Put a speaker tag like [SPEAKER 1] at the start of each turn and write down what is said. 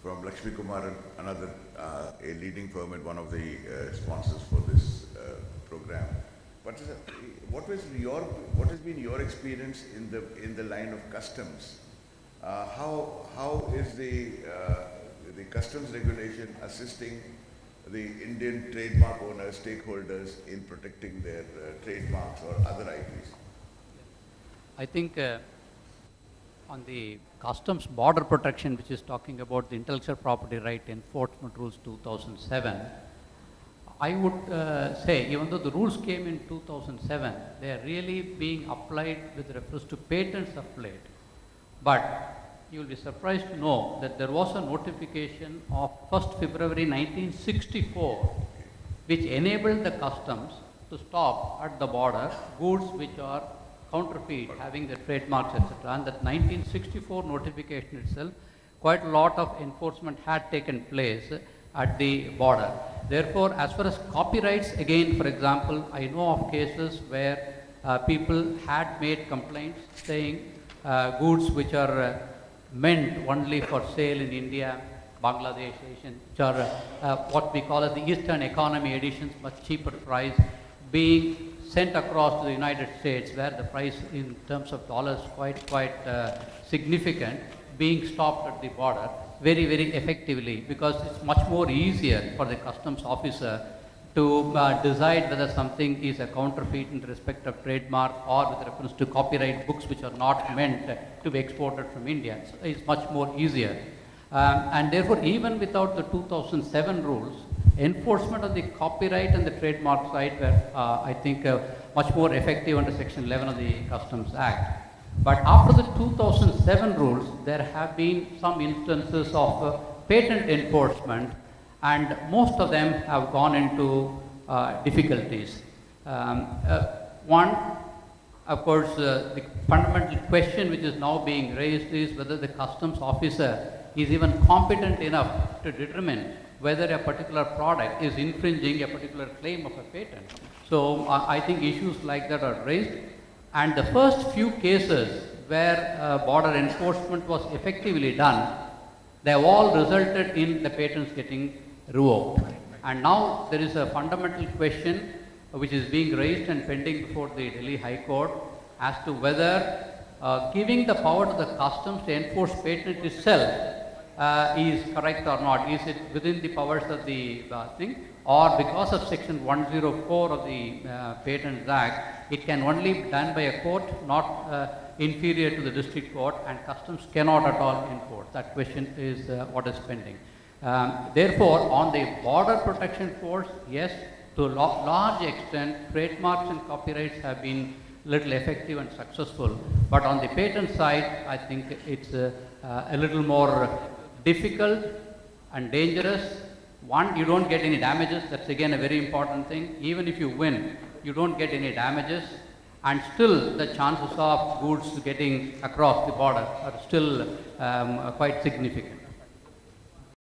[SPEAKER 1] from Lakshmi Kumaran, another a leading firm and one of the sponsors for this program. What has been your experience in the line of customs? How is the customs regulation assisting the Indian trademark owners, stakeholders in protecting their trademarks or other IPs?
[SPEAKER 2] I think on the customs border protection, which is talking about the intellectual property right enforcement rules 2007, I would say even though the rules came in 2007, they are really being applied with reference to patents of late. But you will be surprised to know that there was a notification of 1st February 1964 which enabled the customs to stop at the border goods which are counterfeit, having the trademarks, etc. And that 1964 notification itself, quite a lot of enforcement had taken place at the border. Therefore, as far as copyrights, again, for example, I know of cases where people had made complaints saying goods which are meant only for sale in India, Bangladesh, Asian, which are what we call as the Eastern Economy editions, much cheaper price, being sent across to the United States, where the price in terms of dollars quite significant, being stopped at the border very effectively, because it's much more easier for the customs officer to decide whether something is a counterfeit in respect of trademark or with reference to copyright books which are not meant to be exported from India. So it's much more easier. And therefore, even without the 2007 rules, enforcement of the copyright and the trademark side were, I think, much more effective under Section 11 of the Customs Act. But after the 2007 rules, there have been some instances of patent enforcement, and most of them have gone into difficulties. One, of course, the fundamental question which is now being raised is whether the customs officer is even competent enough to determine whether a particular product is infringing a particular claim of a patent. So I think issues like that are raised. And the first few cases where border enforcement was effectively done, they have all resulted in the patents getting revoked. And now there is a fundamental question which is being raised and pending before the Delhi High Court as to whether giving the power to the customs to enforce patent itself is correct or not. Is it within the powers of the thing, or because of Section 104 of the Patents Act, it can only be done by a court not inferior to the district court, and customs cannot at all enforce. That question is what is pending. Therefore, on the border protection force, yes, to a large extent, trademarks and copyrights have been little effective and successful. But on the patent side, I think it's a little more difficult and dangerous. One, you don't get any damages. That's again a very important thing. Even if you win, you don't get any damages. And still, the chances of goods getting across the border are still quite significant.